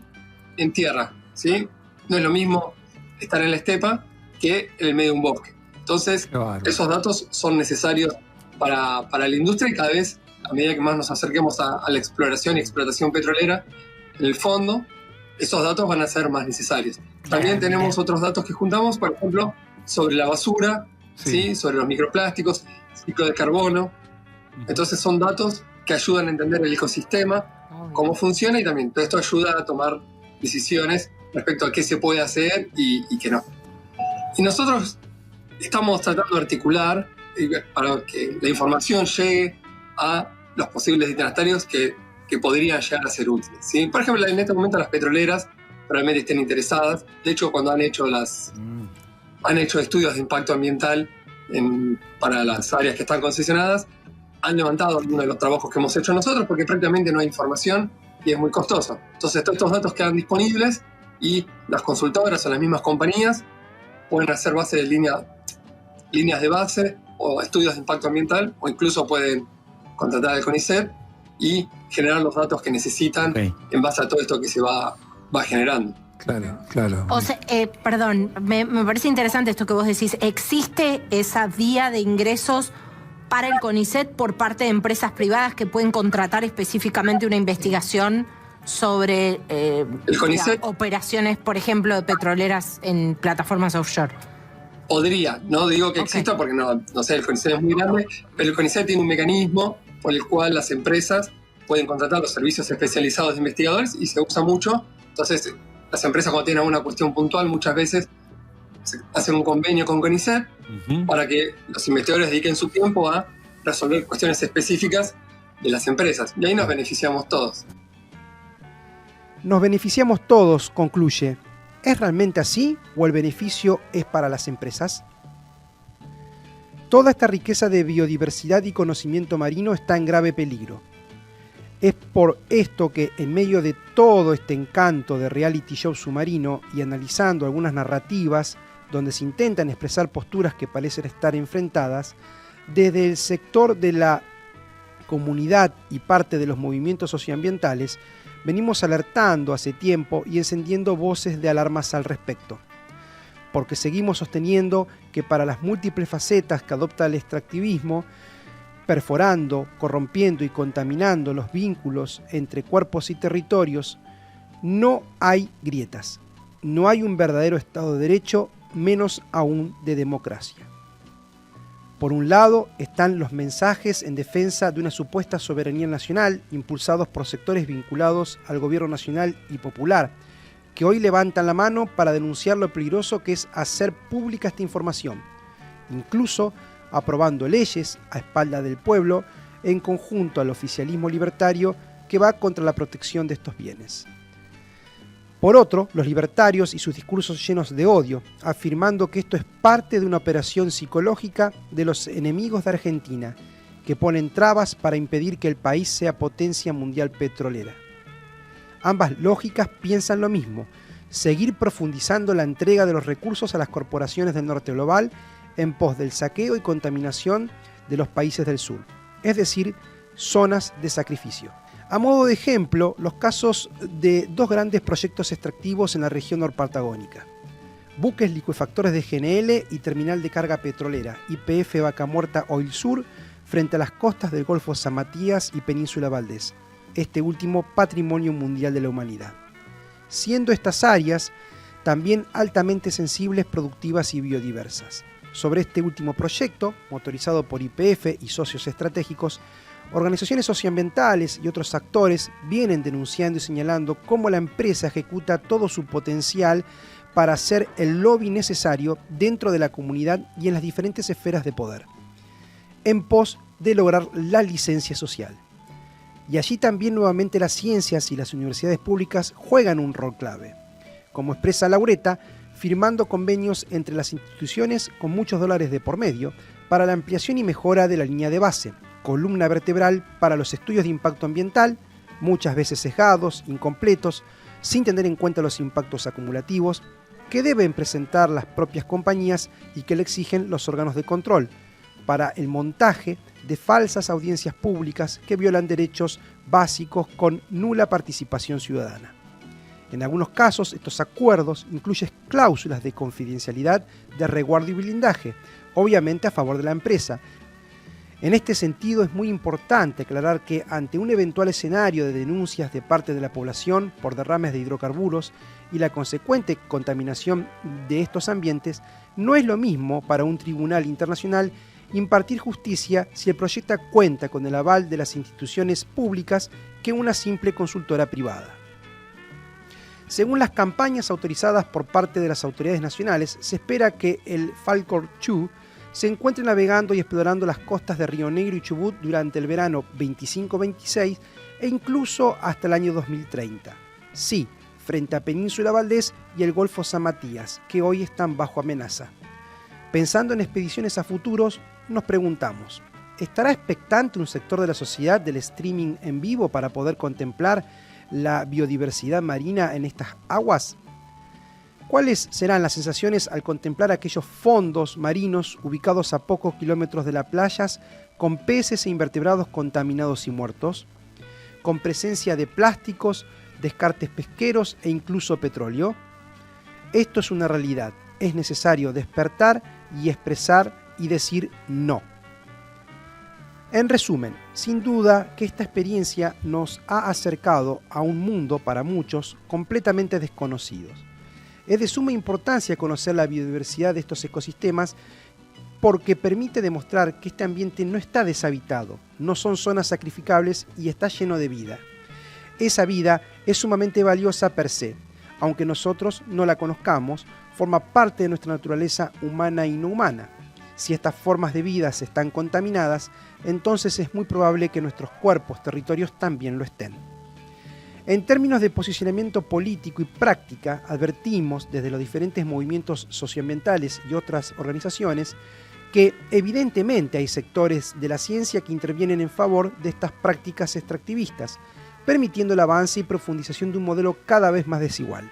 en tierra, ¿sí? No es lo mismo estar en la estepa que en el medio de un bosque. Entonces, esos datos son necesarios para la industria, y cada vez, a medida que más nos acerquemos a la exploración y explotación petrolera, en el fondo, esos datos van a ser más necesarios. También tenemos otros datos que juntamos, por ejemplo, sobre la basura, ¿sí? Sobre los microplásticos, ciclo de carbono. Entonces son datos que ayudan a entender el ecosistema, cómo funciona, y también todo esto ayuda a tomar decisiones respecto a qué se puede hacer y qué no. Y nosotros estamos tratando de articular para que la información llegue a los posibles destinatarios que podrían llegar a ser útiles, ¿sí? Por ejemplo, en este momento las petroleras probablemente estén interesadas. De hecho, cuando han hecho estudios de impacto ambiental para las áreas que están concesionadas, han levantado algunos de los trabajos que hemos hecho nosotros, porque prácticamente no hay información y es muy costoso. Entonces, todos estos datos quedan disponibles y las consultoras o las mismas compañías pueden hacer base de líneas de base o estudios de impacto ambiental, o incluso pueden contratar al CONICET y generar los datos que necesitan en base a todo esto que se va generando. Claro. O sea, perdón, me parece interesante esto que vos decís. ¿Existe esa vía de ingresos para el CONICET por parte de empresas privadas que pueden contratar específicamente una investigación sobre operaciones, por ejemplo, de petroleras en plataformas offshore? Podría, no digo que exista porque no sé, el CONICET es muy grande, pero el CONICET tiene un mecanismo por el cual las empresas pueden contratar los servicios especializados de investigadores, y se usa mucho. Entonces, las empresas, cuando tienen alguna cuestión puntual, muchas veces hacen un convenio con CONICET para que los investigadores dediquen su tiempo a resolver cuestiones específicas de las empresas. Y ahí nos beneficiamos todos. Nos beneficiamos todos, concluye. ¿Es realmente así o el beneficio es para las empresas? Toda esta riqueza de biodiversidad y conocimiento marino está en grave peligro. Es por esto que, en medio de todo este encanto de reality show submarino y analizando algunas narrativas donde se intentan expresar posturas que parecen estar enfrentadas, desde el sector de la comunidad y parte de los movimientos socioambientales, venimos alertando hace tiempo y encendiendo voces de alarmas al respecto. Porque seguimos sosteniendo que para las múltiples facetas que adopta el extractivismo, perforando, corrompiendo y contaminando los vínculos entre cuerpos y territorios, no hay grietas. No hay un verdadero Estado de Derecho, menos aún de democracia. Por un lado están los mensajes en defensa de una supuesta soberanía nacional impulsados por sectores vinculados al gobierno nacional y popular, que hoy levantan la mano para denunciar lo peligroso que es hacer pública esta información, incluso aprobando leyes a espalda del pueblo en conjunto al oficialismo libertario que va contra la protección de estos bienes. Por otro, los libertarios y sus discursos llenos de odio, afirmando que esto es parte de una operación psicológica de los enemigos de Argentina, que ponen trabas para impedir que el país sea potencia mundial petrolera. Ambas lógicas piensan lo mismo: seguir profundizando la entrega de los recursos a las corporaciones del norte global en pos del saqueo y contaminación de los países del sur, es decir, zonas de sacrificio. A modo de ejemplo, los casos de dos grandes proyectos extractivos en la región norpatagónica: buques licuefactores de GNL y terminal de carga petrolera YPF Vaca Muerta Oil Sur frente a las costas del Golfo San Matías y Península Valdés, este último patrimonio mundial de la humanidad. Siendo estas áreas también altamente sensibles, productivas y biodiversas. Sobre este último proyecto, motorizado por YPF y socios estratégicos, organizaciones socioambientales y otros actores vienen denunciando y señalando cómo la empresa ejecuta todo su potencial para hacer el lobby necesario dentro de la comunidad y en las diferentes esferas de poder, en pos de lograr la licencia social. Y allí también nuevamente las ciencias y las universidades públicas juegan un rol clave, como expresa Laureta, firmando convenios entre las instituciones con muchos dólares de por medio para la ampliación y mejora de la línea de base, columna vertebral para los estudios de impacto ambiental, muchas veces sesgados, incompletos, sin tener en cuenta los impactos acumulativos que deben presentar las propias compañías y que le exigen los órganos de control, para el montaje de falsas audiencias públicas que violan derechos básicos con nula participación ciudadana. En algunos casos, estos acuerdos incluyen cláusulas de confidencialidad, de resguardo y blindaje, obviamente a favor de la empresa. En este sentido, es muy importante aclarar que ante un eventual escenario de denuncias de parte de la población por derrames de hidrocarburos y la consecuente contaminación de estos ambientes, no es lo mismo para un tribunal internacional impartir justicia si el proyecto cuenta con el aval de las instituciones públicas que una simple consultora privada. Según las campañas autorizadas por parte de las autoridades nacionales, se espera que el Falkor 2 se encuentre navegando y explorando las costas de Río Negro y Chubut durante el verano 25-26 e incluso hasta el año 2030. Sí, frente a Península Valdés y el Golfo San Matías, que hoy están bajo amenaza. Pensando en expediciones a futuros, nos preguntamos, ¿estará expectante un sector de la sociedad del streaming en vivo para poder contemplar la biodiversidad marina en estas aguas? ¿Cuáles serán las sensaciones al contemplar aquellos fondos marinos ubicados a pocos kilómetros de las playas con peces e invertebrados contaminados y muertos? Con presencia de plásticos, descartes pesqueros e incluso petróleo. Esto es una realidad. Es necesario despertar y expresar y decir no. En resumen, sin duda que esta experiencia nos ha acercado a un mundo para muchos completamente desconocidos. Es de suma importancia conocer la biodiversidad de estos ecosistemas porque permite demostrar que este ambiente no está deshabitado, no son zonas sacrificables y está lleno de vida. Esa vida es sumamente valiosa per se, aunque nosotros no la conozcamos, forma parte de nuestra naturaleza humana y no humana. Si estas formas de vida están contaminadas, entonces es muy probable que nuestros cuerpos, territorios también lo estén. En términos de posicionamiento político y práctica, advertimos desde los diferentes movimientos socioambientales y otras organizaciones que evidentemente hay sectores de la ciencia que intervienen en favor de estas prácticas extractivistas, permitiendo el avance y profundización de un modelo cada vez más desigual.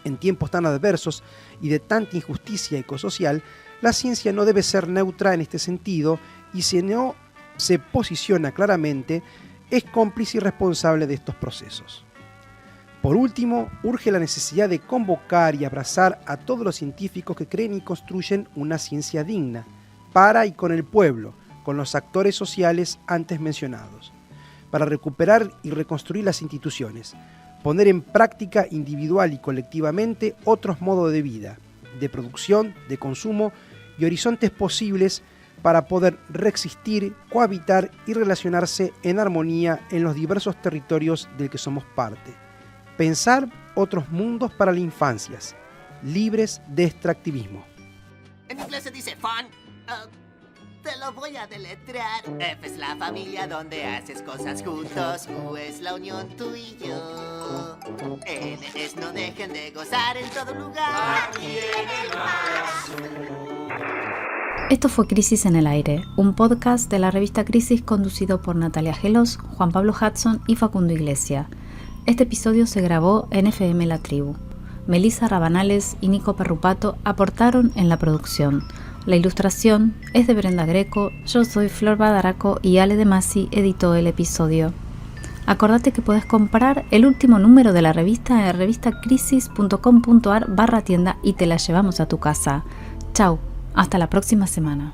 En tiempos tan adversos y de tanta injusticia ecosocial, la ciencia no debe ser neutra en este sentido y si no se posiciona claramente, es cómplice y responsable de estos procesos. Por último, urge la necesidad de convocar y abrazar a todos los científicos que creen y construyen una ciencia digna, para y con el pueblo, con los actores sociales antes mencionados, para recuperar y reconstruir las instituciones, poner en práctica individual y colectivamente otros modos de vida, de producción, de consumo y horizontes posibles para poder reexistir, cohabitar y relacionarse en armonía en los diversos territorios del que somos parte. Pensar otros mundos para las infancias, libres de extractivismo. En inglés se dice fun. Te lo voy a deletrear. F es la familia donde haces cosas juntos. U es la unión tú y yo. N es no dejen de gozar en todo lugar. Aquí en el mar. Esto fue Crisis en el Aire, un podcast de la revista Crisis conducido por Natalia Gelos, Juan Pablo Hudson y Facundo Iglesia. Este episodio se grabó en FM La Tribu. Melissa Rabanales y Nico Perrupato aportaron en la producción. La ilustración es de Brenda Greco, yo soy Flor Badaraco y Ale de Masi editó el episodio. Acordate que podés comprar el último número de la revista en revistacrisis.com.ar/tienda y te la llevamos a tu casa. Chau, hasta la próxima semana.